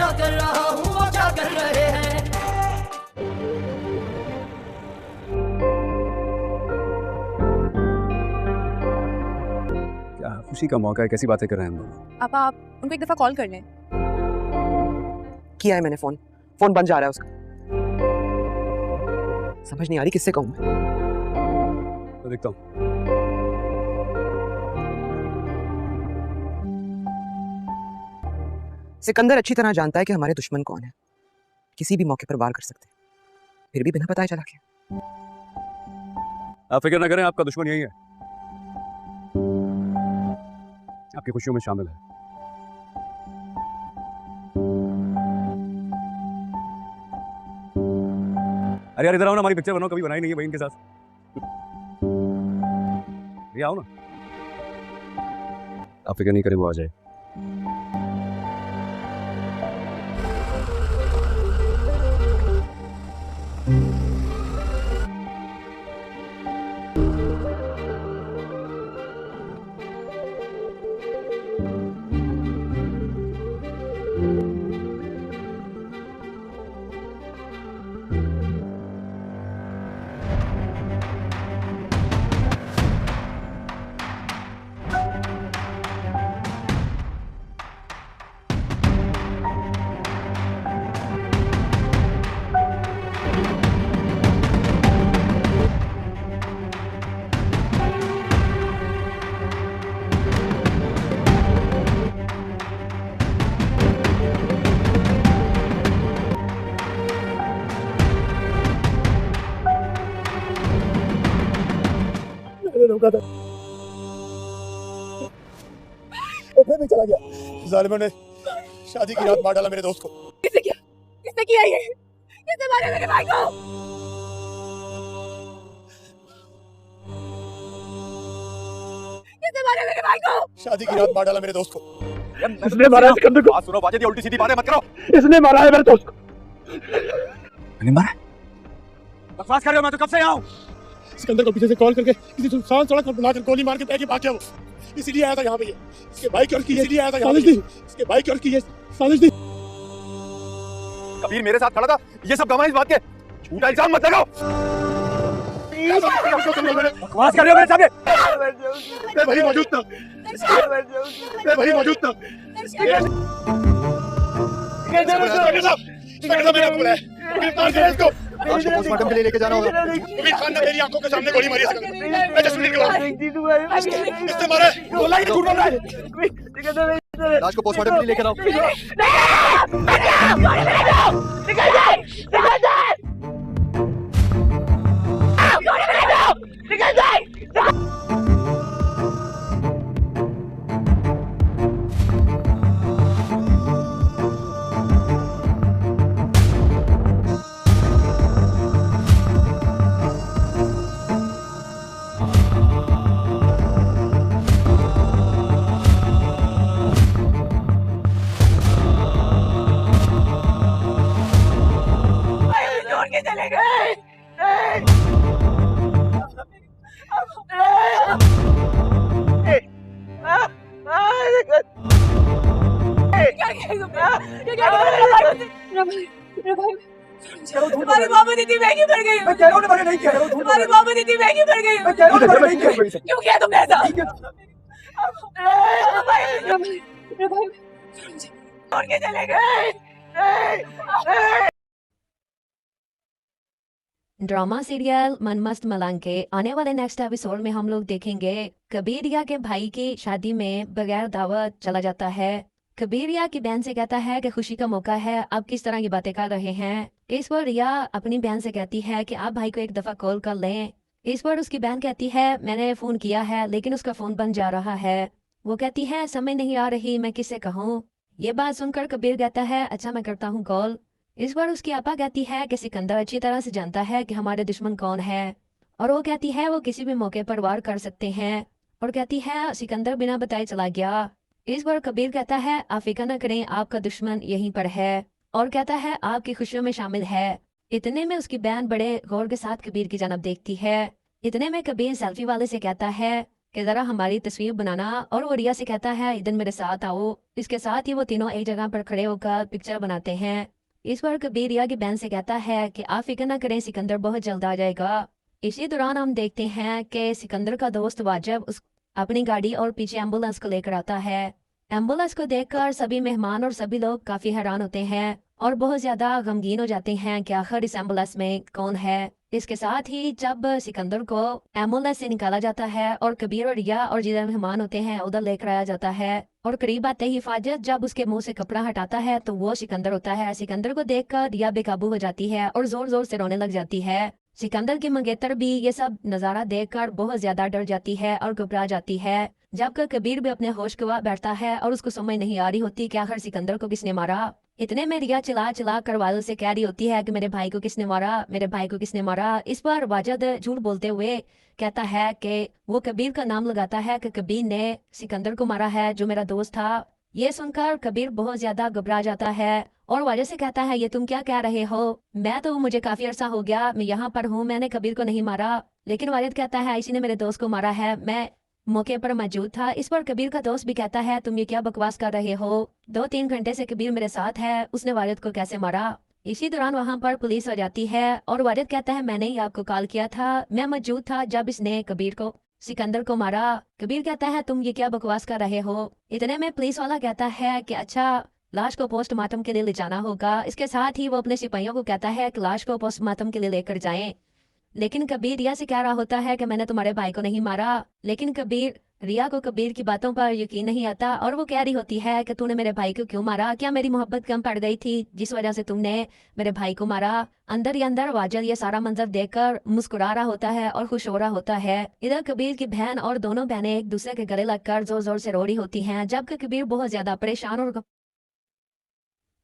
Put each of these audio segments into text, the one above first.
क्या कर रहा हूँ वो क्या कर रहे हैं। क्या खुशी का मौका है, कैसी बातें कर रहे हैं हम दोनों। आप उनको एक दफा कॉल कर लें। किया है मैंने फोन बंद जा रहा है उसका। समझ नहीं आ रही किससे कहूं मैं। तो देखता हूँ। सिकंदर अच्छी तरह जानता है कि हमारे दुश्मन कौन है, किसी भी मौके पर वार कर सकते हैं, फिर भी बिना बताए चला गया। आप फिक्र ना करें, आपका दुश्मन यही है, आपकी खुशियों में शामिल है। अरे यार इधर आओ ना, हमारी पिक्चर बनाओ, कभी बनाई नहीं है बहन के साथ। ये आओ ना, आप फिक्र नहीं करें, वो आ जाए। रोका था वो फिर भी चला गया। जालिमों ने शादी की रात मार डाला मेरे दोस्त को। किसने किया ये? किसने मारा मेरे भाई को? किसने मारा मेरे भाई को? शादी की रात मार डाला मेरे दोस्त को। इसने मारा है सिकंदर को। सुनो बाजे दी उल्टी सीधी बातें मत करो। इसने मारा है मेरे दोस्त को। मैंने मारा? बकवास कर रहे हो, मैं तो कब से यहाँ हूँ। सिकंदर को पीछे से कॉल करके किसी सुनसान सड़क पर बुलाकर गोली मार के बैठ के भाग गया वो। इसीलिए आया था यहाँ पे ये। इसके भाई की और की इसीलिए आया था यहाँ पे। इसके भाई की और की ये साजिश थी। कबीर मेरे साथ खड़ा था, ये सब गवाह इस बात के। झूठा इल्जाम मत लगाओ। बकवास कर रहे हो मेरे सामने। मैं वही मौजूद था। मैं वही मौजूद था। गिरफ्तार करें इसको। आज पोस्टमार्टम के लिए लेके जाना होगा। कबीर खान ने मेरी आंखों के सामने गोली मारी है। मैं जस्मीन के गवाह। इसने मारा है। बोला कि झूठ बोल रहा है। लाश को पोस्टमार्टम के लिए लेकर आओ। चले गए। हमारी माँ दीदी महंगी पड़ गई। मैं कह रहा हूँ ना, नहीं कह रहा हूँ। हमारी माँ दीदी महंगी पड़ गई। मैं कह रहा हूँ नहीं कह रहा। क्यों किया तुमने ऐसा? छोड़ के चले गए। ड्रामा सीरियल मन मस्त मलंग के आने वाले नेक्स्ट एपिसोड में हम लोग देखेंगे कबीरिया के भाई की शादी में बगैर दावत चला जाता है। कबीरिया की बहन से कहता है कि खुशी का मौका है, आप किस तरह की बातें कर रहे हैं। इस पर रिया अपनी बहन से कहती है कि आप भाई को एक दफा कॉल कर लें। इस पर उसकी बहन कहती है मैंने फोन किया है लेकिन उसका फोन बंद जा रहा है। वो कहती है समझ नहीं आ रही मैं किससे कहूँ। ये बात सुनकर कबीर कहता है अच्छा मैं करता हूँ कॉल। इस बार उसकी आपा कहती है कि सिकंदर अच्छी तरह से जानता है कि हमारे दुश्मन कौन है और वो कहती है वो किसी भी मौके पर वार कर सकते हैं और कहती है सिकंदर बिना बताए चला गया। इस बार कबीर कहता है आप फिक्र न करें, आपका दुश्मन यहीं पर है और कहता है आपकी खुशियों में शामिल है। इतने में उसकी बहन बड़े गौर के साथ कबीर की जानब देखती है। इतने में कबीर सेल्फी वाले से कहता है कि ज़रा हमारी तस्वीर बनाना, और वो रिया से कहता है इधर मेरे साथ आओ। इसके साथ ही वो तीनों एक जगह पर खड़े होकर पिक्चर बनाते हैं। इस पर कबीर रिया की बहन से कहता है कि आप फिक्र ना करें, सिकंदर बहुत जल्द आ जाएगा। इसी दौरान हम देखते हैं कि सिकंदर का दोस्त वाजिब अपनी गाड़ी और पीछे एम्बुलेंस को लेकर आता है। एम्बुलेंस को देखकर सभी मेहमान और सभी लोग काफी हैरान होते हैं और बहुत ज्यादा गमगीन हो जाते हैं कि आखिर इस एम्बुलेंस में कौन है। इसके साथ ही जब सिकंदर को एम्बुलेंस से निकाला जाता है और कबीर और रिया और जिधर मेहमान होते हैं उधर लेकर आया जाता है, और करीब आते ही फाजिद जब उसके मुंह से कपड़ा हटाता है तो वो सिकंदर होता है। सिकंदर को देखकर रिया बेकाबू हो जाती है और जोर जोर से रोने लग जाती है। सिकंदर की मंगेतर भी ये सब नजारा देखकर बहुत ज्यादा डर जाती है और घबरा जाती है। जबकि कबीर भी अपने होश गवा बैठता है और उसको समझ नहीं आ रही होती कि आखिर सिकंदर को किसने मारा। इतने में रिया चिल्ला चिल्ला कर वालिद से कह रही होती है कि मेरे भाई को किसने मारा, मेरे भाई को किसने मारा। इस पर वाजिद झूठ बोलते हुए कहता है कि वो कबीर का नाम लगाता है कि कबीर ने सिकंदर को मारा है जो मेरा दोस्त था। ये सुनकर कबीर बहुत ज्यादा घबरा जाता है और वाजिद से कहता है ये तुम क्या कह रहे हो, मुझे काफी अरसा हो गया मैं यहाँ पर हूँ, मैंने कबीर को नहीं मारा। लेकिन वाजिद कहता है इसी ने मेरे दोस्त को मारा है, मैं मौके पर मौजूद था। इस पर कबीर का दोस्त भी कहता है तुम ये क्या बकवास कर रहे हो, 2-3 घंटे से कबीर मेरे साथ है, उसने वालिद को कैसे मारा। इसी दौरान वहाँ पर पुलिस आ जाती है और वालिद कहता है मैंने ही आपको कॉल किया था, मैं मौजूद था जब इसने कबीर को सिकंदर को मारा। कबीर कहता है तुम ये क्या बकवास कर रहे हो। इतने में पुलिस वाला कहता है कि अच्छा लाश को पोस्टमार्टम के लिए ले जाना होगा। इसके साथ ही वो अपने सिपाहियों को कहता है कि लाश को पोस्टमार्टम के लिए लेकर जाएं। लेकिन कबीर रिया से कह रहा होता है कि मैंने तुम्हारे भाई को नहीं मारा। लेकिन कबीर रिया को कबीर की बातों पर यकीन नहीं आता और वो कह रही होती है कि तूने मेरे भाई को क्यों मारा, क्या मेरी मोहब्बत कम पड़ गई थी जिस वजह से तुमने मेरे भाई को मारा। अंदर ही अंदर वाजिद ये सारा मंजर देखकर मुस्कुरा रहा होता है और खुश हो रहा होता है। इधर कबीर की बहन और दोनों बहनें एक दूसरे के गले लगकर जोर जोर से रो रही होती हैं, जबकि कबीर बहुत ज्यादा परेशान और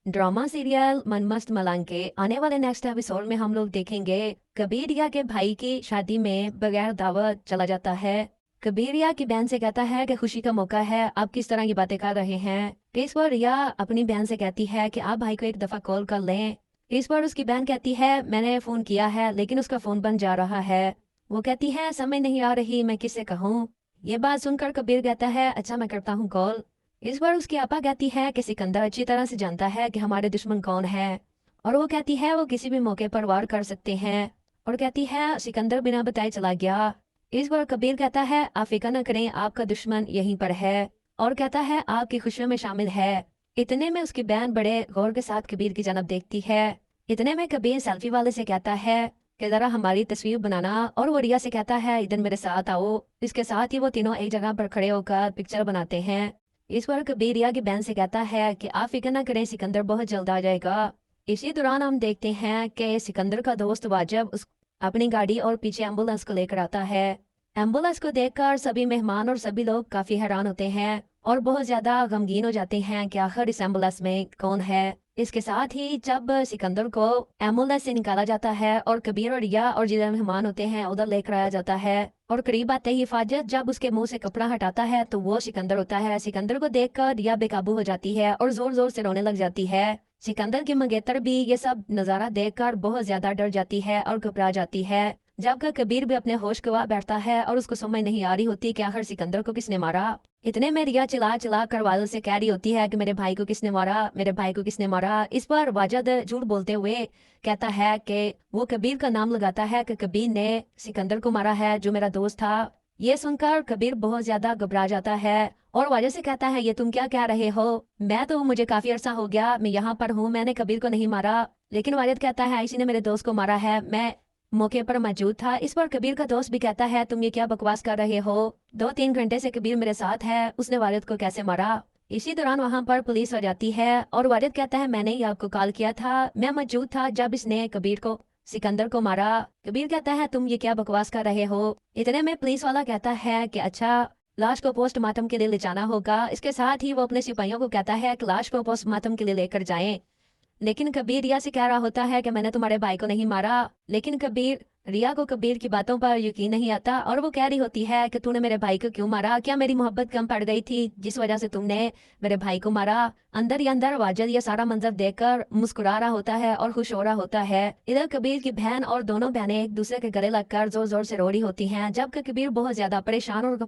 ड्रामा सीरियल मन मस्त मलंग के आने वाले नेक्स्ट एपिसोड में हम लोग देखेंगे कबीर रिया के भाई की शादी में बगैर दावत चला जाता है। कबीर रिया की बहन से कहता है कि खुशी का मौका है, आप किस तरह की बातें कर रहे हैं। इस पर रिया अपनी बहन से कहती है कि आप भाई को एक दफा कॉल कर लें। इस पर उसकी बहन कहती है मैंने फोन किया है लेकिन उसका फोन बंद जा रहा है। वो कहती है समझ नहीं आ रही मैं किससे कहूँ। ये बात सुनकर कबीर कहता है अच्छा मैं करता हूँ कॉल। इस बार उसकी आपा कहती है कि सिकंदर अच्छी तरह से जानता है कि हमारे दुश्मन कौन है, और वो कहती है वो किसी भी मौके पर वार कर सकते हैं, और कहती है सिकंदर बिना बताए चला गया। इस बार कबीर कहता है आप फिक्र न करें, आपका दुश्मन यहीं पर है, और कहता है आपकी खुशियों में शामिल है। इतने में उसकी बहन बड़े गौर के साथ कबीर की जानब देखती है। इतने में कबीर सेल्फी वाले से कहता है कि जरा हमारी तस्वीर बनाना, और वो रिया से कहता है इधर मेरे साथ आओ। इसके साथ ही वो तीनों एक जगह पर खड़े होकर पिक्चर बनाते हैं। इस पर कबीर रिया की बहन से कहता है कि आप फिक्र न करें, सिकंदर बहुत जल्द आ जाएगा। इसी दौरान हम देखते हैं कि सिकंदर का दोस्त वाजिब अपनी गाड़ी और पीछे एम्बुलेंस को लेकर आता है। एम्बुलेंस को देखकर सभी मेहमान और सभी लोग काफी हैरान होते हैं और बहुत ज्यादा गमगीन हो जाते हैं कि आखिर इस एम्बुलेंस में कौन है। इसके साथ ही जब सिकंदर को एम्बुलेंस से निकाला जाता है और कबीर और रिया और जिधर मेहमान होते हैं उधर लेकर आया जाता है, और करीब आते ही फाजिद जब उसके मुंह से कपड़ा हटाता है तो वो सिकंदर होता है। सिकंदर को देखकर रिया बेकाबू हो जाती है और जोर जोर से रोने लग जाती है। सिकंदर की मंगेतर भी ये सब नजारा देखकर बहुत ज्यादा डर जाती है और घबरा जाती है। जबकि कबीर भी अपने होश गवा बैठता है और उसको समझ नहीं आ रही होती कि आखिर सिकंदर को किसने मारा। इतने में रिया चिल्ला चिल्ला कर वालिद से कह रही होती है कि मेरे भाई को किसने मारा, मेरे भाई को किसने मारा। इस पर वाजिद झूठ बोलते हुए कहता है कि वो कबीर का नाम लगाता है कि कबीर ने सिकंदर को मारा है जो मेरा दोस्त था। ये सुनकर कबीर बहुत ज्यादा घबरा जाता है और वाजिद से कहता है ये तुम क्या कह रहे हो, मुझे काफी अरसा हो गया मैं यहाँ पर हूँ, मैंने कबीर को नहीं मारा। लेकिन वाजिद कहता है इसी ने मेरे दोस्त को मारा है, मैं मौके पर मौजूद था। इस पर कबीर का दोस्त भी कहता है तुम ये क्या बकवास कर रहे हो, 2-3 घंटे से कबीर मेरे साथ है, उसने वालिद को कैसे मारा। इसी दौरान वहाँ पर पुलिस आ जाती है और वालिद कहता है मैंने ही आपको कॉल किया था, मैं मौजूद था जब इसने कबीर को सिकंदर को मारा। कबीर कहता है तुम ये क्या बकवास कर रहे हो। इतने में पुलिस वाला कहता है कि अच्छा लाश को पोस्टमार्टम के लिए ले जाना होगा। इसके साथ ही वो अपने सिपाहियों को कहता है कि लाश को पोस्टमार्टम के लिए लेकर जाएं। लेकिन कबीर रिया से कह रहा होता है कि मैंने तुम्हारे भाई को नहीं मारा। लेकिन कबीर रिया को कबीर की बातों पर यकीन नहीं आता और वो कह रही होती है कि तूने मेरे भाई को क्यों मारा, क्या मेरी मोहब्बत कम पड़ गई थी जिस वजह से तुमने मेरे भाई को मारा। अंदर ही अंदर वाजिद ये सारा मंजर देखकर मुस्कुरा रहा होता है और खुश हो रहा होता है। इधर कबीर की बहन और दोनों बहनें एक दूसरे के गले लगकर जोर जोर से रो रही होती हैं, जबकि कबीर बहुत ज्यादा परेशान और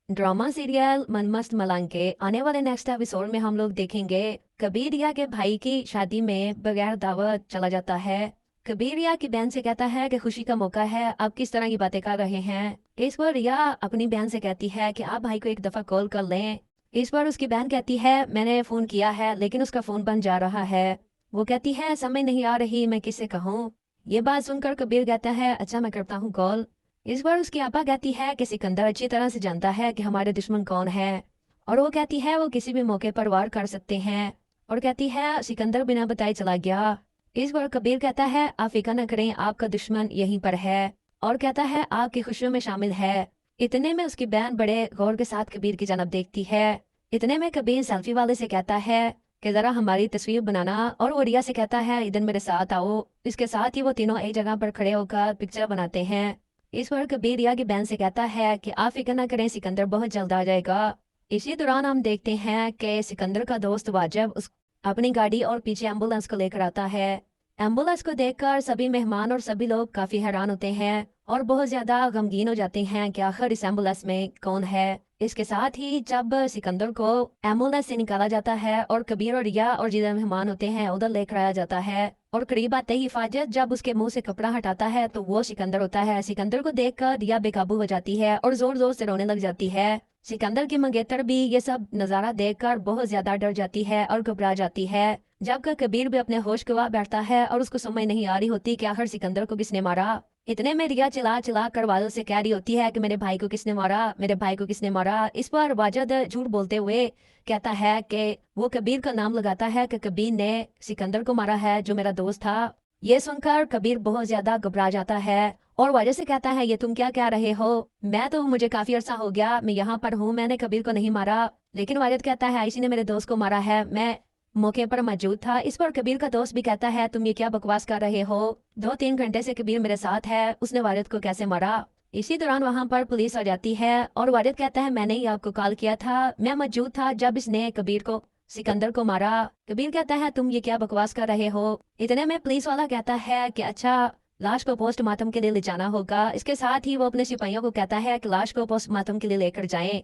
ड्रामा सीरियल मन मस्त मलंग के आने वाले नेक्स्ट एपिसोड में हम लोग देखेंगे कबीर रिया के भाई की शादी में बगैर दावत चला जाता है। कबीर रिया की बहन से कहता है कि खुशी का मौका है, आप किस तरह की बातें कर रहे हैं। इस पर रिया अपनी बहन से कहती है कि आप भाई को एक दफा कॉल कर लें। इस पर उसकी बहन कहती है मैंने फोन किया है लेकिन उसका फोन बंद जा रहा है। वो कहती है समझ नहीं आ रही मैं किससे कहूँ। ये बात सुनकर कबीर कहता है अच्छा मैं करता हूँ कॉल। इस बार उसकी आपा कहती है कि सिकंदर अच्छी तरह से जानता है कि हमारे दुश्मन कौन है और वो कहती है वो किसी भी मौके पर वार कर सकते हैं और कहती है सिकंदर बिना बताए चला गया। इस बार कबीर कहता है आप फिक्र न करें, आपका दुश्मन यहीं पर है और कहता है आपकी खुशियों में शामिल है। इतने में उसकी बहन बड़े गौर के साथ कबीर की जानब देखती है। इतने में कबीर सेल्फी वाले से कहता है कि जरा हमारी तस्वीर बनाना और वो रिया से कहता है इधर मेरे साथ आओ। इसके साथ ही वो तीनों एक जगह पर खड़े होकर पिक्चर बनाते हैं। इस पर कबीर रिया की बहन से कहता है कि आप फिक्र न करें, सिकंदर बहुत जल्द आ जाएगा। इसी दौरान हम देखते हैं कि सिकंदर का दोस्त वाजिब उस अपनी गाड़ी और पीछे एम्बुलेंस को लेकर आता है। एम्बुलेंस को देखकर सभी मेहमान और सभी लोग काफी हैरान होते हैं और बहुत ज्यादा गमगीन हो जाते हैं कि आखिर इस एम्बुलेंस में कौन है। इसके साथ ही जब सिकंदर को एम्बुलेंस से निकाला जाता है और कबीर और रिया और जिधर मेहमान होते हैं उधर लेकर आया जाता है और करीब आते ही फाजिद जब उसके मुंह से कपड़ा हटाता है तो वो सिकंदर होता है। सिकंदर को देखकर रिया बेकाबू हो जाती है और जोर जोर से रोने लग जाती है। सिकंदर की मंगेतर भी ये सब नजारा देखकर बहुत ज्यादा डर जाती है और घबरा जाती है। जबकि कबीर भी अपने होश गवा बैठता है और उसको समझ नहीं आ रही होती कि आखिर सिकंदर को किसने मारा। इतने में रिया चिल्ला चिल्ला कर वाजिद से कह रही होती है कि मेरे भाई को किसने मारा, मेरे भाई को किसने मारा। इस पर वाजिद झूठ बोलते हुए कहता है कि वो कबीर का नाम लगाता है कि कबीर ने सिकंदर को मारा है जो मेरा दोस्त था। ये सुनकर कबीर बहुत ज्यादा घबरा जाता है और वाजिद से कहता है ये तुम क्या कह रहे हो, मैं तो मुझे काफी अरसा हो गया मैं यहाँ पर हूँ, मैंने कबीर को नहीं मारा। लेकिन वाजिद कहता है इसी ने मेरे दोस्त को मारा है, मैं मौके पर मौजूद था। इस पर कबीर का दोस्त भी कहता है तुम ये क्या बकवास कर रहे हो, 2-3 घंटे से कबीर मेरे साथ है, उसने वाजिद को कैसे मारा। इसी दौरान वहां पर पुलिस आ जाती है और वाजिद कहता है मैंने ही आपको कॉल किया था, मैं मौजूद था जब इसने कबीर को सिकंदर को मारा। कबीर कहता है तुम ये क्या बकवास कर रहे हो। इतने में पुलिस वाला कहता है कि अच्छा लाश को पोस्टमार्टम के लिए ले जाना होगा। इसके साथ ही वो अपने सिपाहियों को कहता है कि लाश को पोस्टमार्टम के लिए लेकर जाएं।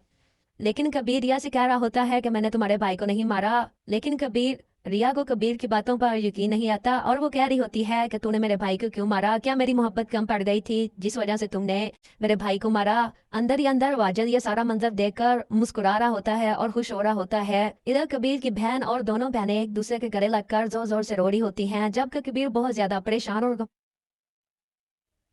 लेकिन कबीर रिया से कह रहा होता है कि मैंने तुम्हारे भाई को नहीं मारा। लेकिन कबीर रिया को कबीर की बातों पर यकीन नहीं आता और वो कह रही होती है कि तूने मेरे भाई को क्यों मारा, क्या मेरी मोहब्बत कम पड़ गई थी जिस वजह से तुमने मेरे भाई को मारा। अंदर ही अंदर वाजिद ये सारा मंजर देखकर मुस्कुरा रहा होता है और खुश हो रहा होता है। इधर कबीर की बहन और दोनों बहनें एक दूसरे के गले लगकर जोर जोर से रो रही होती हैं, जबकि कबीर बहुत ज्यादा परेशान और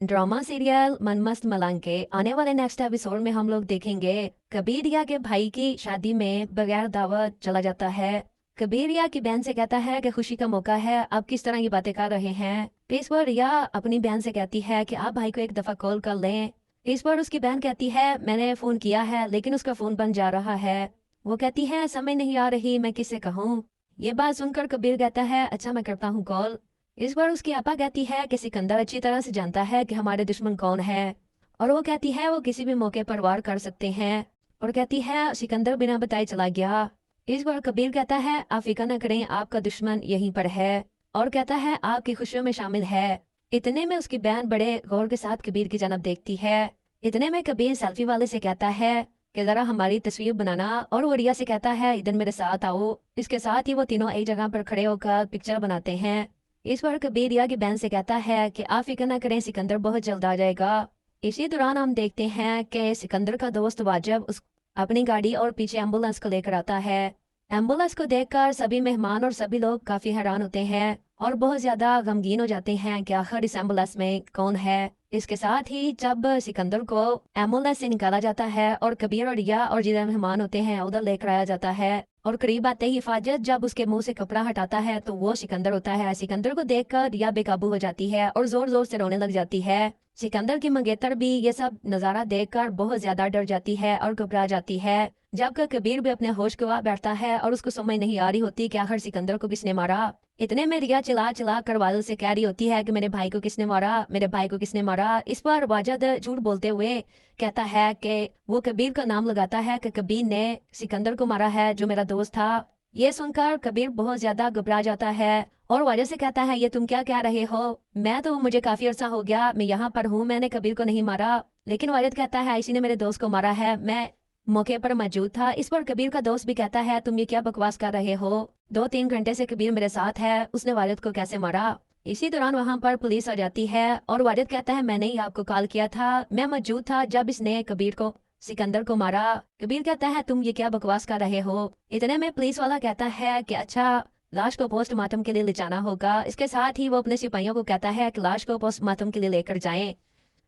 ड्रामा सीरियल मन मस्त मलंग के आने वाले नेक्स्ट एपिसोड में हम लोग देखेंगे कबीर रिया के भाई की शादी में बगैर दावत चला जाता है। कबीर रिया की बहन से कहता है कि खुशी का मौका है, आप किस तरह की बातें कर रहे हैं। इस पर रिया अपनी बहन से कहती है कि आप भाई को एक दफा कॉल कर लें। इस पर उसकी बहन कहती है मैंने फोन किया है लेकिन उसका फोन बंद जा रहा है। वो कहती है समझ नहीं आ रही मैं किससे कहूँ। ये बात सुनकर कबीर कहता है अच्छा मैं करता हूँ कॉल। इस बार उसकी आपा कहती है कि सिकंदर अच्छी तरह से जानता है कि हमारे दुश्मन कौन है और वो कहती है वो किसी भी मौके पर वार कर सकते हैं और कहती है सिकंदर बिना बताए चला गया। इस बार कबीर कहता है आप फिक्र न करें, आपका दुश्मन यहीं पर है और कहता है आपकी खुशियों में शामिल है। इतने में उसकी बहन बड़े गौर के साथ कबीर की जानब देखती है। इतने में कबीर सेल्फी वाले से कहता है कि जरा हमारी तस्वीर बनाना और वो रिया से कहता है इधर मेरे साथ आओ। इसके साथ ही वो तीनों एक जगह पर खड़े होकर पिक्चर बनाते हैं। इस बार कबीर रिया की बहन से कहता है कि आप फिक्र न करें, सिकंदर बहुत जल्द आ जाएगा। इसी दौरान हम देखते हैं कि सिकंदर का दोस्त वाजिब उस अपनी गाड़ी और पीछे एम्बुलेंस को लेकर आता है। एम्बुलेंस को देखकर सभी मेहमान और सभी लोग काफी हैरान होते हैं और बहुत ज्यादा गमगीन हो जाते हैं कि आखिर इस एम्बुलेंस में कौन है। इसके साथ ही जब सिकंदर को एम्बुलेंस से निकाला जाता है और कबीर और रिया और जिधर मेहमान होते हैं उधर लेकर आया जाता है और करीब आते ही फाजिद जब उसके मुंह से कपड़ा हटाता है तो वो सिकंदर होता है। सिकंदर को देखकर रिया बेकाबू हो जाती है और जोर जोर से रोने लग जाती है। सिकंदर की मंगेतर भी ये सब नजारा देखकर बहुत ज्यादा डर जाती है और घबरा जाती है। जबकि कबीर भी अपने होश गवा बैठता है और उसको समझ नहीं आ रही होती कि आखिर सिकंदर को किसने मारा। इतने में रिया चिल्ला चिल्ला कर वाजिद से कह रही होती है कि मेरे भाई को किसने मारा, मेरे भाई को किसने मारा। इस पर वाजिद झूठ बोलते हुए कहता है कि वो कबीर का नाम लगाता है कि कबीर ने सिकंदर को मारा है जो मेरा दोस्त था। ये सुनकर कबीर बहुत ज्यादा घबरा जाता है और वाजिद से कहता है ये तुम क्या कह रहे हो, मैं तो मुझे काफी अरसा हो गया मैं यहाँ पर हूँ, मैंने कबीर को नहीं मारा। लेकिन वाजिद कहता है इसी ने मेरे दोस्त को मारा है, मैं मौके पर मौजूद था। इस पर कबीर का दोस्त भी कहता है तुम ये क्या बकवास कर रहे हो, 2-3 घंटे से कबीर मेरे साथ है, उसने वालिद को कैसे मारा। इसी दौरान वहां पर पुलिस आ जाती है और वालिद कहता है मैंने ही आपको कॉल किया था, मैं मौजूद था जब इसने कबीर को सिकंदर को मारा। कबीर कहता है तुम ये क्या बकवास कर रहे हो। इतने में पुलिस वाला कहता है कि अच्छा लाश को पोस्टमार्टम के लिए ले जाना होगा। इसके साथ ही वो अपने सिपाहियों को कहता है कि लाश को पोस्टमार्टम के लिए लेकर जाएं।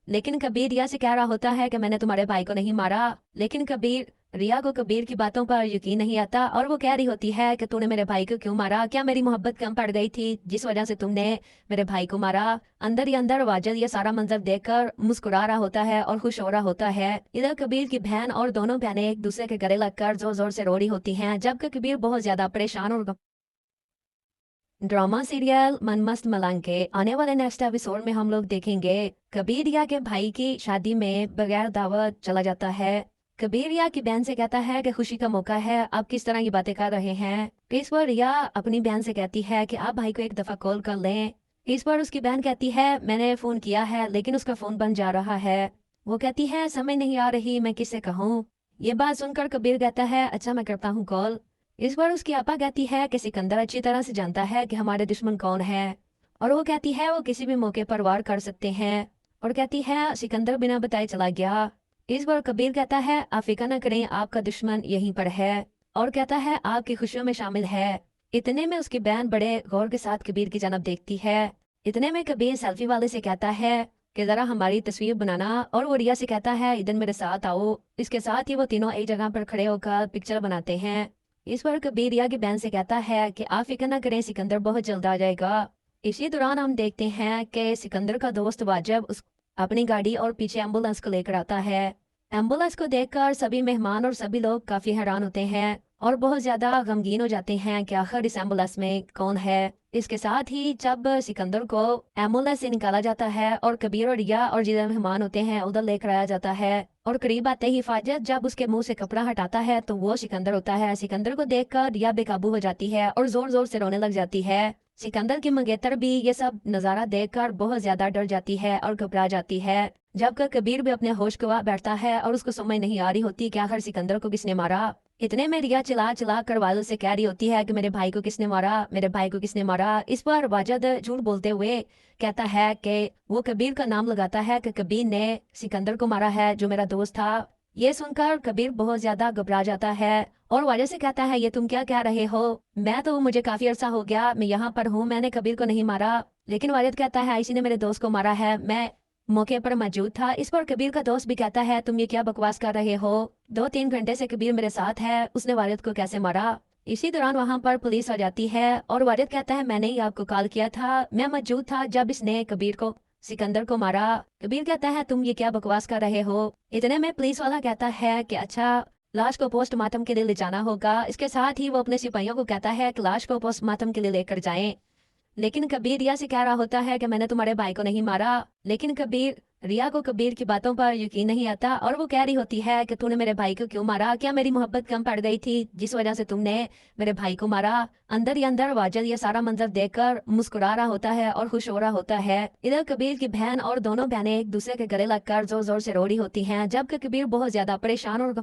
लेकिन कबीर रिया से कह रहा होता है कि मैंने तुम्हारे भाई को नहीं मारा। लेकिन रिया को कबीर की बातों पर यकीन नहीं आता और वो कह रही होती है कि तूने मेरे भाई को क्यों मारा, क्या मेरी मोहब्बत कम पड़ गई थी जिस वजह से तुमने मेरे भाई को मारा। अंदर ही अंदर वाजिद ये सारा मंजर देखकर मुस्कुरा रहा होता है और खुश हो रहा होता है। इधर कबीर की बहन और दोनों बहनें एक दूसरे के गले लगकर जोर जोर से रो रही होती हैं, जबकि कबीर बहुत ज्यादा परेशान और ड्रामा सीरियल मन मस्त मलंग के आने वाले नेक्स्ट एपिसोड में हम लोग देखेंगे कबीर रिया के भाई की शादी में बगैर दावत चला जाता है। कबीर रिया की बहन से कहता है कि खुशी का मौका है, आप किस तरह की बातें कर रहे हैं। इस पर रिया अपनी बहन से कहती है कि आप भाई को एक दफा कॉल कर लें। इस पर उसकी बहन कहती है मैंने फोन किया है लेकिन उसका फोन बंद जा रहा है। वो कहती है समझ नहीं आ रही मैं किससे कहूँ। ये बात सुनकर कबीर कहता है अच्छा मैं करता हूँ कॉल। इस बार उसकी आपा कहती है कि सिकंदर अच्छी तरह से जानता है कि हमारे दुश्मन कौन है और वो कहती है वो किसी भी मौके पर वार कर सकते हैं और कहती है सिकंदर बिना बताए चला गया। इस बार कबीर कहता है आप फिक्र न करें, आपका दुश्मन यहीं पर है और कहता है आपकी खुशियों में शामिल है। इतने में उसकी बहन बड़े गौर के साथ कबीर की जानब देखती है। इतने में कबीर सेल्फी वाले से कहता है कि जरा हमारी तस्वीर बनाना और वो रिया से कहता है इधर मेरे साथ आओ। इसके साथ ही वो तीनों एक जगह पर खड़े होकर पिक्चर बनाते हैं। इस पर कबीर रिया की बहन से कहता है कि आप फिक्र न करें, सिकंदर बहुत जल्द आ जाएगा। इसी दौरान हम देखते हैं कि सिकंदर का दोस्त वाजिब अपनी गाड़ी और पीछे एम्बुलेंस को लेकर आता है। एम्बुलेंस को देखकर सभी मेहमान और सभी लोग काफी हैरान होते हैं और बहुत ज्यादा गमगीन हो जाते हैं कि आखिर इस एम्बुलेंस में कौन है। इसके साथ ही जब सिकंदर को एम्बुलेंस से निकाला जाता है और कबीर और रिया और जिधर मेहमान होते हैं उधर लेकर आया जाता है और करीब आते ही फाजिद जब उसके मुंह से कपड़ा हटाता है तो वो सिकंदर होता है। सिकंदर को देखकर रिया बेकाबू हो जाती है और जोर जोर से रोने लग जाती है। सिकंदर की मंगेतर भी ये सब नजारा देखकर बहुत ज्यादा डर जाती है और घबरा जाती है, जबकि कबीर भी अपने होश गवा बैठता है और उसको समझ नहीं आ रही होती कि आखिर सिकंदर को किसने मारा। इतने में रिया चिल्ला चिल्ला कर वालिद से कह रही होती है कि मेरे भाई को किसने मारा, मेरे भाई को किसने मारा। इस पर वाजिद झूठ बोलते हुए कहता है कि वो कबीर का नाम लगाता है कि कबीर ने सिकंदर को मारा है जो मेरा दोस्त था। ये सुनकर कबीर बहुत ज्यादा घबरा जाता है और वाजिद से कहता है ये तुम क्या कह रहे हो, मैं तो मुझे काफी अरसा हो गया मैं यहाँ पर हूँ, मैंने कबीर को नहीं मारा। लेकिन वालिद कहता है इसी ने मेरे दोस्त को मारा है, मैं मौके पर मौजूद था। इस पर कबीर का दोस्त भी कहता है तुम ये क्या बकवास कर रहे हो, 2-3 घंटे से कबीर मेरे साथ है, उसने वालिद को कैसे मारा। इसी दौरान वहां पर पुलिस आ जाती है और वालिद कहता है मैंने ही आपको कॉल किया था, मैं मौजूद था जब इसने कबीर को सिकंदर को मारा। कबीर कहता है तुम ये क्या बकवास कर रहे हो। इतने में पुलिस वाला कहता है कि अच्छा लाश को पोस्टमार्टम के लिए ले जाना होगा। इसके साथ ही वो अपने सिपाहियों को कहता है कि लाश को पोस्टमार्टम के लिए लेकर जाएं। लेकिन कबीर रिया से कह रहा होता है कि मैंने तुम्हारे भाई को नहीं मारा। लेकिन रिया को कबीर की बातों पर यकीन नहीं आता और वो कह रही होती है कि तूने मेरे भाई को क्यों मारा, क्या मेरी मोहब्बत कम पड़ गई थी जिस वजह से तुमने मेरे भाई को मारा। अंदर ही अंदर वाजिद ये सारा मंजर देखकर मुस्कुरा रहा होता है और खुश हो रहा होता है। इधर कबीर की बहन और दोनों बहनें एक दूसरे के गले लगकर जोर जोर से रो रही होती हैं, जबकि कबीर बहुत ज्यादा परेशान और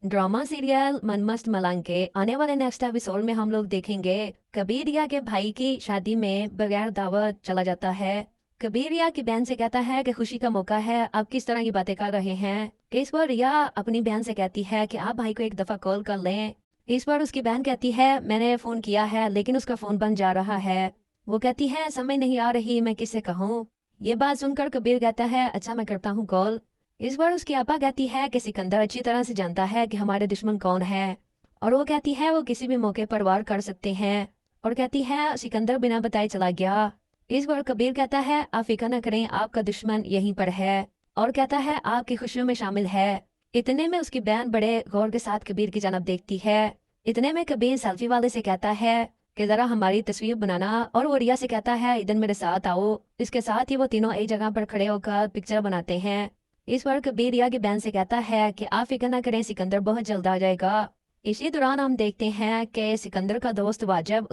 ड्रामा सीरियल मन मस्त मलंग के आने वाले नेक्स्ट एपिसोड में हम लोग देखेंगे कबीर रिया के भाई की शादी में बगैर दावत चला जाता है। कबीर रिया की बहन से कहता है कि खुशी का मौका है, आप किस तरह की बातें कर रहे हैं। इस पर रिया अपनी बहन से कहती है कि आप भाई को एक दफा कॉल कर लें। इस पर उसकी बहन कहती है मैंने फोन किया है लेकिन उसका फोन बंद जा रहा है। वो कहती है समझ नहीं आ रही मैं किससे कहूँ। ये बात सुनकर कबीर कहता है अच्छा मैं करता हूँ कॉल। इस बार उसकी आपा कहती है कि सिकंदर अच्छी तरह से जानता है कि हमारे दुश्मन कौन है और वो कहती है वो किसी भी मौके पर वार कर सकते हैं और कहती है सिकंदर बिना बताए चला गया। इस बार कबीर कहता है आप फिक्र न करें, आपका दुश्मन यहीं पर है और कहता है आपकी खुशियों में शामिल है। इतने में उसकी बहन बड़े गौर के साथ कबीर की जानब देखती है। इतने में कबीर सेल्फी वाले से कहता है कि जरा हमारी तस्वीर बनाना और वो रिया से कहता है इधर मेरे साथ आओ। इसके साथ ही वो तीनों एक जगह पर खड़े होकर पिक्चर बनाते हैं। इस पर कबीर रिया की बहन से कहता है कि आप फिक्र न करें, सिकंदर बहुत जल्द आ जाएगा। इसी दौरान हम देखते हैं कि सिकंदर का दोस्त वाजिब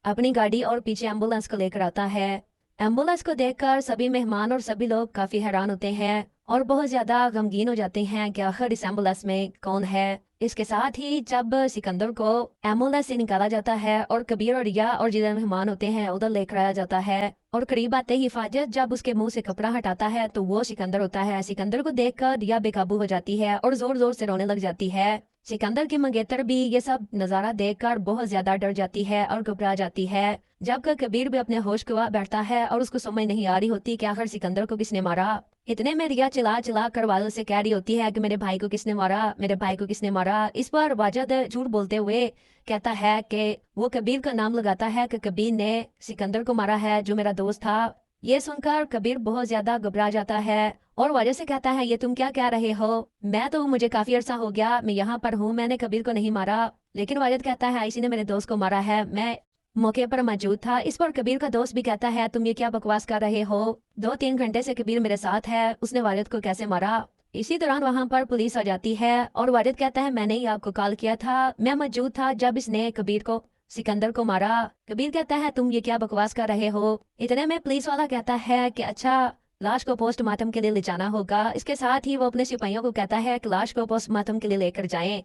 अपनी गाड़ी और पीछे एम्बुलेंस को लेकर आता है। एम्बुलेंस को देखकर सभी मेहमान और सभी लोग काफी हैरान होते हैं और बहुत ज्यादा गमगीन हो जाते हैं कि आखिर इस एम्बुलेंस में कौन है। इसके साथ ही जब सिकंदर को एम्बुलेंस से निकाला जाता है और कबीर और रिया और जिधर मेहमान होते हैं उधर लेकर आया जाता है और करीब आते ही फाजिद जब उसके मुंह से कपड़ा हटाता है तो वो सिकंदर होता है। सिकंदर को देखकर रिया बेकाबू हो जाती है और जोर जोर से रोने लग जाती है। सिकंदर की मंगेतर भी ये सब नजारा देखकर बहुत ज्यादा डर जाती है और घबरा जाती है। जबकि कबीर भी अपने होश गवा बैठता है और उसको समझ नहीं आ रही होती कि आखिर सिकंदर को किसने मारा। इतने में रिया चिल्ला चिल्ला कर वालिद से कह रही होती है कि मेरे भाई को किसने मारा, मेरे भाई को किसने मारा। इस पर वाजिद झूठ बोलते हुए कहता है कि वो कबीर का नाम लगाता है कि कबीर ने सिकंदर को मारा है जो मेरा दोस्त था। ये सुनकर कबीर बहुत ज्यादा घबरा जाता है और वाजिद से कहता है ये तुम क्या कह रहे हो, मैं तो मुझे काफी अरसा हो गया मैं यहाँ पर हूँ, मैंने कबीर को नहीं मारा। लेकिन वाजिद कहता है इसी ने मेरे दोस्त को मारा है, मैं मौके पर मौजूद था। इस पर कबीर का दोस्त भी कहता है तुम ये क्या बकवास कर रहे हो, 2-3 घंटे से कबीर मेरे साथ है, उसने वालिद को कैसे मारा। इसी दौरान वहाँ पर पुलिस आ जाती है और वालिद कहता है मैंने ही आपको कॉल किया था, मैं मौजूद था जब इसने कबीर को सिकंदर को मारा। कबीर कहता है तुम ये क्या बकवास कर रहे हो। इतने में पुलिस वाला कहता है कि अच्छा लाश को पोस्टमार्टम के लिए ले जाना होगा। इसके साथ ही वो अपने सिपाहियों को कहता है कि लाश को पोस्टमार्टम के लिए लेकर जाएं।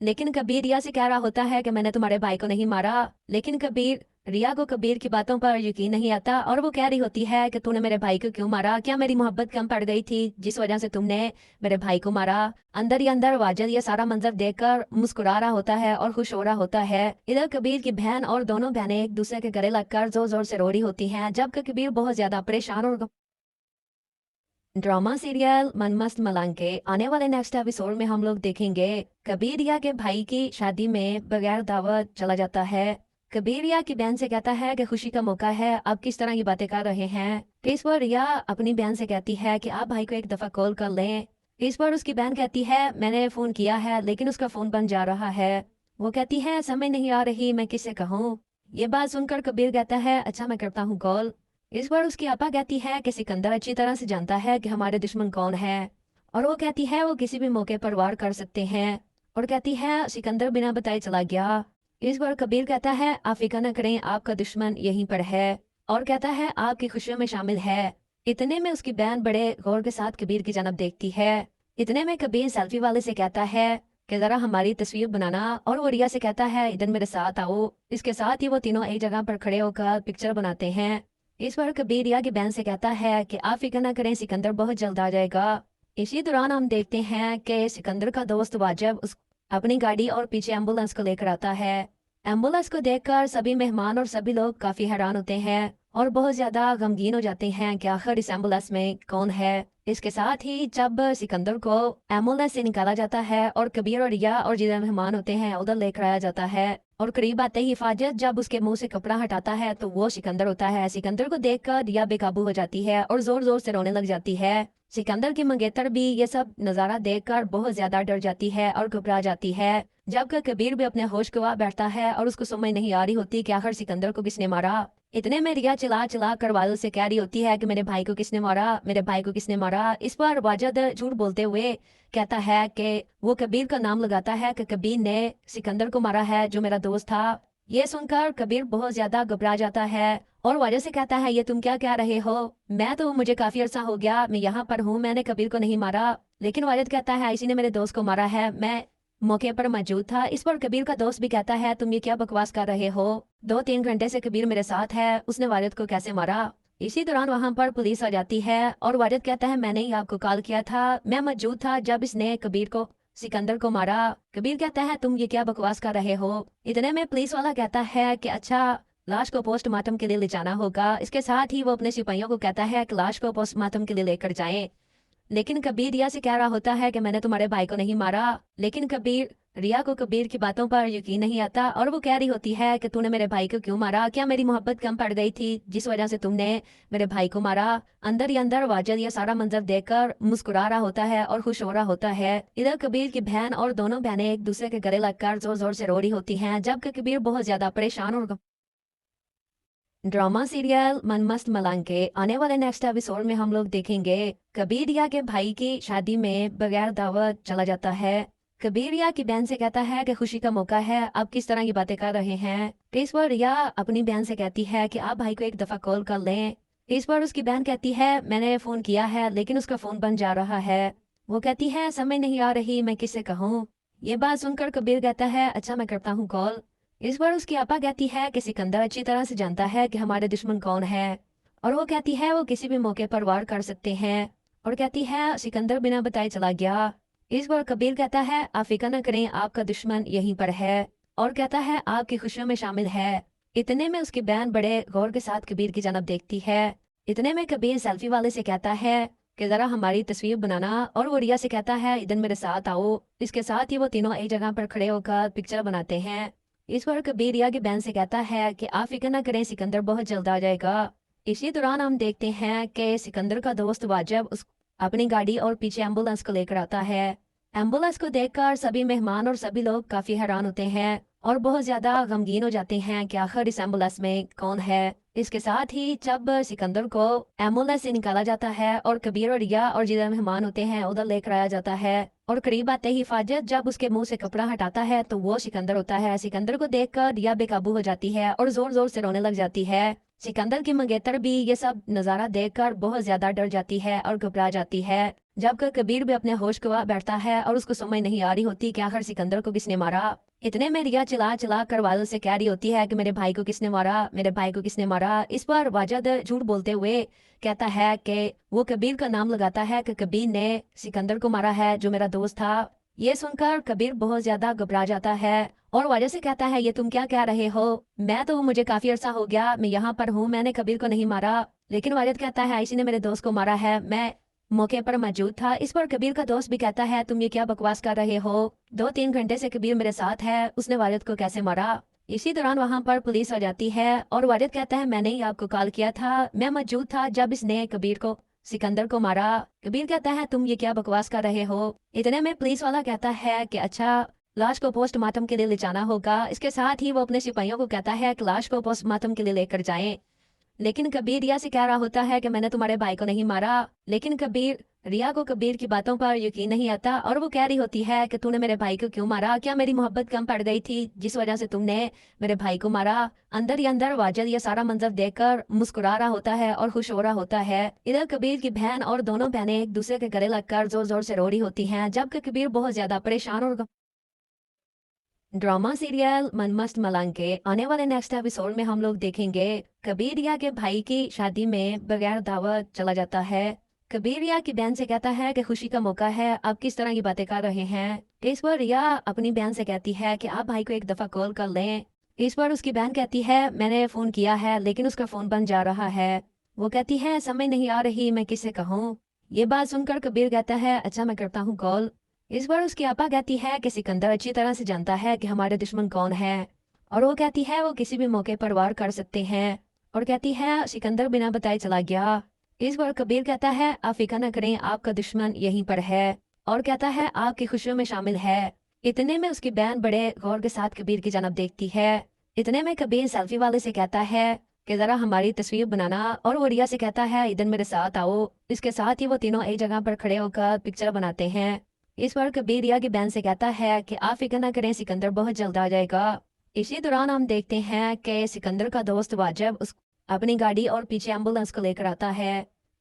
लेकिन कबीर रिया से कह रहा होता है कि मैंने तुम्हारे भाई को नहीं मारा। लेकिन कबीर रिया को कबीर की बातों पर यकीन नहीं आता और वो कह रही होती है कि तूने मेरे भाई को क्यों मारा, क्या मेरी मोहब्बत कम पड़ गई थी जिस वजह से तुमने मेरे भाई को मारा। अंदर ही अंदर वाजिद ये सारा मंजर देखकर मुस्कुरा रहा होता है और खुश हो रहा होता है। इधर कबीर की बहन और दोनों बहनें एक दूसरे के गले लगकर जोर जोर से रो रही होती हैं, जबकि कबीर बहुत ज्यादा परेशान और ड्रामा सीरियल मन मस्त मलंग के आने वाले नेक्स्ट एपिसोड में हम लोग देखेंगे कबीर रिया के भाई की शादी में बगैर दावत चला जाता है। कबीर रिया की बहन से कहता है कि खुशी का मौका है, आप किस तरह की बातें कर रहे हैं। इस पर रिया अपनी बहन से कहती है कि आप भाई को एक दफा कॉल कर लें। इस पर उसकी बहन कहती है मैंने फोन किया है लेकिन उसका फोन बंद जा रहा है। वो कहती है समझ नहीं आ रही मैं किससे कहूँ। ये बात सुनकर कबीर कहता है अच्छा मैं करता हूँ कॉल। इस पर उसकी आपा कहती है कि सिकंदर अच्छी तरह से जानता है कि हमारे दुश्मन कौन है और वो कहती है वो किसी भी मौके पर वार कर सकते हैं और कहती है सिकंदर बिना बताए चला गया। इस पर कबीर कहता है आप फिक्र न करें, आपका दुश्मन यहीं पर है और कहता है आपकी खुशियों में शामिल है। इतने में उसकी बहन बड़े गौर के साथ कबीर की जानब देखती है। इतने में कबीर सेल्फी वाले से कहता है कि जरा हमारी तस्वीर बनाना और वो रिया से कहता है इधर मेरे साथ आओ। इसके साथ ही वो तीनों एक जगह पर खड़े होकर पिक्चर बनाते हैं। इस पर कबीर रिया की बहन से कहता है कि आप फिक्र न करें, सिकंदर बहुत जल्द आ जाएगा। इसी दौरान हम देखते हैं कि सिकंदर का दोस्त वाजिब अपनी गाड़ी और पीछे एम्बुलेंस को लेकर आता है। एम्बुलेंस को देखकर सभी मेहमान और सभी लोग काफी हैरान होते हैं और बहुत ज्यादा गमगीन हो जाते हैं कि आखिर इस एम्बुलेंस में कौन है। इसके साथ ही जब सिकंदर को एम्बुलेंस से निकाला जाता है और कबीर और रिया और जिधर मेहमान होते हैं उधर लेकर आया जाता है और करीब आते ही फाजिद जब उसके मुंह से कपड़ा हटाता है तो वो सिकंदर होता है। सिकंदर को देखकर रिया बेकाबू हो जाती है और जोर जोर से रोने लग जाती है। सिकंदर की मंगेतर भी ये सब नजारा देखकर बहुत ज्यादा डर जाती है और घबरा जाती है। जबकि कबीर भी अपने होश गवा बैठता है और उसको समझ नहीं आ रही होती कि आखिर सिकंदर को किसने मारा। इतने में रिया चिल्ला चिल्ला कर वालिद से कह रही होती है कि मेरे भाई को किसने मारा, मेरे भाई को किसने मारा। इस पर वाजिद झूठ बोलते हुए कहता है कि वो कबीर का नाम लगाता है कि कबीर ने सिकंदर को मारा है जो मेरा दोस्त था। ये सुनकर कबीर बहुत ज्यादा घबरा जाता है और वाजिद से कहता है ये तुम क्या कह रहे हो, मैं तो मुझे काफी अरसा हो गया मैं यहाँ पर हूँ, मैंने कबीर को नहीं मारा। लेकिन वाजिद कहता है इसी ने मेरे दोस्त को मारा है, मैं मौके पर मौजूद था। इस पर कबीर का दोस्त भी कहता है तुम ये क्या बकवास कर रहे हो, 2-3 घंटे से कबीर मेरे साथ है, उसने वालिद को कैसे मारा। इसी दौरान वहाँ पर पुलिस आ जाती है और वालिद कहता है मैंने ही आपको कॉल किया था, मैं मौजूद था जब इसने कबीर को सिकंदर को मारा। कबीर कहता है तुम ये क्या बकवास कर रहे हो। इतने में पुलिस वाला कहता है कि अच्छा लाश को पोस्टमार्टम के लिए ले जाना होगा। इसके साथ ही वो अपने सिपाहियों को कहता है कि लाश को पोस्टमार्टम के लिए लेकर जाएं। लेकिन कबीर रिया से कह रहा होता है कि मैंने तुम्हारे भाई को नहीं मारा। लेकिन रिया को कबीर की बातों पर यकीन नहीं आता और वो कह रही होती है कि तूने मेरे भाई को क्यों मारा, क्या मेरी मोहब्बत कम पड़ गई थी जिस वजह से तुमने मेरे भाई को मारा। अंदर ही अंदर वाजिद ये सारा मंजर देखकर मुस्कुरा रहा होता है और खुश हो रहा होता है। इधर कबीर की बहन और दोनों बहनें एक दूसरे के गले लगकर जोर जोर से रो रही होती हैं, जबकि कबीर बहुत ज्यादा परेशान और ड्रामा सीरियल मन मस्त मलंग के आने वाले नेक्स्ट एपिसोड में हम लोग देखेंगे कबीर रिया के भाई की शादी में बगैर दावत चला जाता है। कबीर रिया की बहन से कहता है कि खुशी का मौका है, आप किस तरह की बातें कर रहे हैं। इस पर रिया अपनी बहन से कहती है कि आप भाई को एक दफा कॉल कर लें। इस बार उसकी बहन कहती है मैंने फ़ोन किया है लेकिन उसका फ़ोन बंद जा रहा है। वो कहती है समझ नहीं आ रही मैं किसे कहूँ। ये बात सुनकर कबीर कहता है अच्छा मैं करता हूँ कॉल। इस बार उसकी आपा कहती है कि सिकंदर अच्छी तरह से जानता है कि हमारे दुश्मन कौन है और वो कहती है वो किसी भी मौके पर वार कर सकते हैं और कहती है सिकंदर बिना बताए चला गया। इस बार कबीर कहता है आप फिक्र न करें आपका दुश्मन यहीं पर है और कहता है आपकी खुशियों में शामिल है। इतने में उसकी बहन बड़े गौर के साथ कबीर की जानब देखती है। इतने में कबीर सेल्फी वाले से कहता है कि जरा हमारी तस्वीर बनाना और वो रिया से कहता है इधर मेरे साथ आओ। इसके साथ ही वो तीनों एक जगह पर खड़े होकर पिक्चर बनाते हैं। इस बार कबीर रिया की बहन से कहता है कि आप फिक्र न करें सिकंदर बहुत जल्द आ जाएगा। इसी दौरान हम देखते हैं कि सिकंदर का दोस्त वाजिब उस अपनी गाड़ी और पीछे एम्बुलेंस को लेकर आता है। एम्बुलेंस को देखकर सभी मेहमान और सभी लोग काफी हैरान होते हैं और बहुत ज्यादा गमगीन हो जाते हैं कि आखिर इस एम्बुलेंस में कौन है। इसके साथ ही जब सिकंदर को एम्बुलेंस से निकाला जाता है और कबीर और रिया और जिधर मेहमान होते हैं उधर लेकर आया जाता है और करीब आते ही फाजिद जब उसके मुंह से कपड़ा हटाता है तो वो सिकंदर होता है। सिकंदर को देखकर रिया बेकाबू हो जाती है और जोर जोर से रोने लग जाती है। सिकंदर की मंगेतर भी ये सब नजारा देखकर बहुत ज्यादा डर जाती है और घबरा जाती है। जबकि कबीर भी अपने होश गवा बैठता है और उसको समझ नहीं आ रही होती कि आखिर सिकंदर को किसने मारा। इतने में रिया चिल्ला चिल्ला कर वाजिद से कह रही होती है कि मेरे भाई को किसने मारा, मेरे भाई को किसने मारा। इस पर वाजिद झूठ बोलते हुए कहता है कि वो कबीर का नाम लगाता है कि कबीर ने सिकंदर को मारा है जो मेरा दोस्त था। ये सुनकर कबीर बहुत ज्यादा घबरा जाता है और वाजिद से कहता है ये तुम क्या कह रहे हो, मैं तो मुझे काफी अरसा हो गया मैं यहाँ पर हूँ, मैंने कबीर को नहीं मारा। लेकिन वाजिद कहता है इसी ने मेरे दोस्त को मारा है, मैं मौके पर मौजूद था। इस पर कबीर का दोस्त भी कहता है तुम ये क्या बकवास कर रहे हो, 2-3 घंटे से कबीर मेरे साथ है, उसने वालिद को कैसे मारा। इसी दौरान वहां पर पुलिस आ जाती है और वालिद कहता है मैंने ही आपको कॉल किया था, मैं मौजूद था जब इसने कबीर को सिकंदर को मारा। कबीर कहता है तुम ये क्या बकवास कर रहे हो। इतने में पुलिस वाला कहता है कि अच्छा लाश को पोस्टमार्टम के लिए ले जाना होगा। इसके साथ ही वो अपने सिपाहियों को कहता है कि लाश को पोस्टमार्टम के लिए लेकर जाएं। लेकिन कबीर रिया से कह रहा होता है कि मैंने तुम्हारे भाई को नहीं मारा। लेकिन कबीर रिया को कबीर की बातों पर यकीन नहीं आता और वो कह रही होती है कि तूने मेरे भाई को क्यों मारा, क्या मेरी मोहब्बत कम पड़ गई थी जिस वजह से तुमने मेरे भाई को मारा। अंदर ही अंदर वाजिद ये सारा मंजर देखकर मुस्कुरा रहा होता है और खुश हो रहा होता है। इधर कबीर की बहन और दोनों बहनें एक दूसरे के गले लगकर जोर जोर से रो रही होती हैं, जबकि कबीर बहुत ज्यादा परेशान और ड्रामा सीरियल मन मस्त मलंग के आने वाले नेक्स्ट एपिसोड में हम लोग देखेंगे कबीर रिया के भाई की शादी में बगैर दावत चला जाता है। कबीर रिया की बहन से कहता है कि खुशी का मौका है, आप किस तरह की बातें कर रहे हैं। इस पर रिया अपनी बहन से कहती है कि आप भाई को एक दफा कॉल कर लें। इस पर उसकी बहन कहती है मैंने फोन किया है लेकिन उसका फोन बंद जा रहा है। वो कहती है समझ नहीं आ रही मैं किसे कहूँ। ये बात सुनकर कबीर कहता है अच्छा मैं करता हूँ कॉल। इस बार उसकी आपा कहती है कि सिकंदर अच्छी तरह से जानता है कि हमारे दुश्मन कौन है और वो कहती है वो किसी भी मौके पर वार कर सकते हैं और कहती है सिकंदर बिना बताए चला गया। इस बार कबीर कहता है आप फिक्र न करें आपका दुश्मन यहीं पर है और कहता है आपकी खुशियों में शामिल है। इतने में उसकी बहन बड़े गौर के साथ कबीर की जानब देखती है। इतने में कबीर सेल्फी वाले से कहता है कि जरा हमारी तस्वीर बनाना और वो रिया से कहता है इधर मेरे साथ आओ। इसके साथ ही वो तीनों एक जगह पर खड़े होकर पिक्चर बनाते हैं। इस बार कबीर रिया की बहन से कहता है कि आप फिक्र न करें सिकंदर बहुत जल्द आ जाएगा। इसी दौरान हम देखते हैं कि सिकंदर का दोस्त वाजिब उस अपनी गाड़ी और पीछे एम्बुलेंस को लेकर आता है।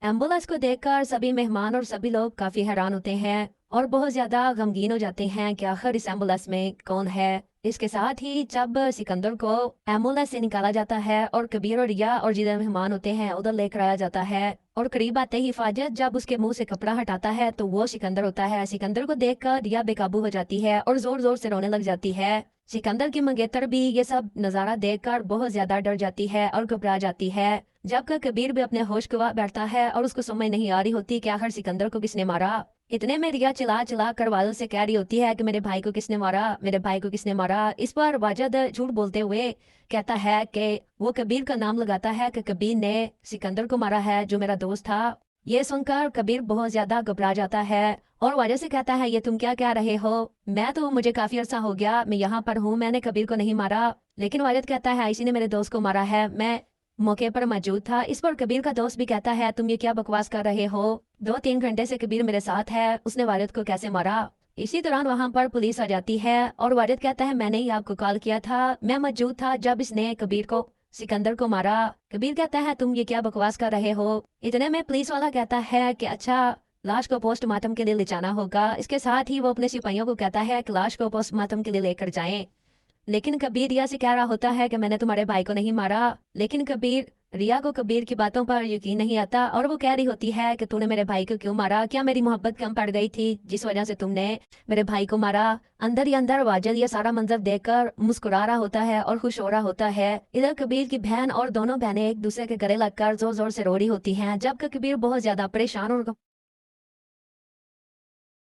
एम्बुलेंस को देखकर सभी मेहमान और सभी लोग काफी हैरान होते हैं और बहुत ज्यादा गमगीन हो जाते हैं कि आखिर इस एम्बुलेंस में कौन है। इसके साथ ही जब सिकंदर को एम्बुलेंस से निकाला जाता है और कबीर और रिया और जिधर मेहमान होते हैं उधर लेकर आया जाता है और करीब आते ही फाजिद जब उसके मुंह से कपड़ा हटाता है तो वो सिकंदर होता है। सिकंदर को देखकर रिया बेकाबू हो जाती है और जोर जोर से रोने लग जाती है। सिकंदर की मंगेतर भी ये सब नजारा देखकर बहुत ज्यादा डर जाती है और घबरा जाती है। जबकि कबीर भी अपने होश गवा बैठता है और उसको समझ नहीं आ रही होती कि आखिर सिकंदर को किसने मारा। इतने में रिया चिल्ला चिल्ला कर वाजिद से कह रही होती है कि मेरे भाई को किसने मारा, मेरे भाई को किसने मारा। इस पर वाजिद झूठ बोलते हुए कहता है कि वो कबीर का नाम लगाता है कि कबीर ने सिकंदर को मारा है जो मेरा दोस्त था। ये सुनकर कबीर बहुत ज्यादा घबरा जाता है और वाजिद से कहता है ये तुम क्या कह रहे हो, मैं तो मुझे काफी अरसा हो गया मैं यहाँ पर हूँ, मैंने कबीर को नहीं मारा। लेकिन वाजिद कहता है इसी ने मेरे दोस्त को मारा है, मैं मौके पर मौजूद था। इस पर कबीर का दोस्त भी कहता है तुम ये क्या बकवास कर रहे हो, 2-3 घंटे से कबीर मेरे साथ है, उसने वालिद को कैसे मारा। इसी दौरान वहां पर पुलिस आ जाती है और वालिद कहता है मैंने ही आपको कॉल किया था, मैं मौजूद था जब इसने कबीर को सिकंदर को मारा। कबीर कहता है तुम ये क्या बकवास कर रहे हो। इतने में पुलिस वाला कहता है कि अच्छा लाश को पोस्टमार्टम के लिए ले जाना होगा। इसके साथ ही वो अपने सिपाहियों को कहता है कि लाश को पोस्टमार्टम के लिए लेकर जाएं। लेकिन कबीर रिया से कह रहा होता है कि मैंने तुम्हारे भाई को नहीं मारा। लेकिन रिया को कबीर की बातों पर यकीन नहीं आता और वो कह रही होती है कि तूने मेरे भाई को क्यों मारा, क्या मेरी मोहब्बत कम पड़ गई थी जिस वजह से तुमने मेरे भाई को मारा। अंदर ही अंदर वाजिद ये सारा मंजर देखकर मुस्कुरा रहा होता है और खुश हो रहा होता है। इधर कबीर की बहन और दोनों बहनें एक दूसरे के गले लगकर जोर जोर से रो रही होती हैं, जबकि कबीर बहुत ज्यादा परेशान और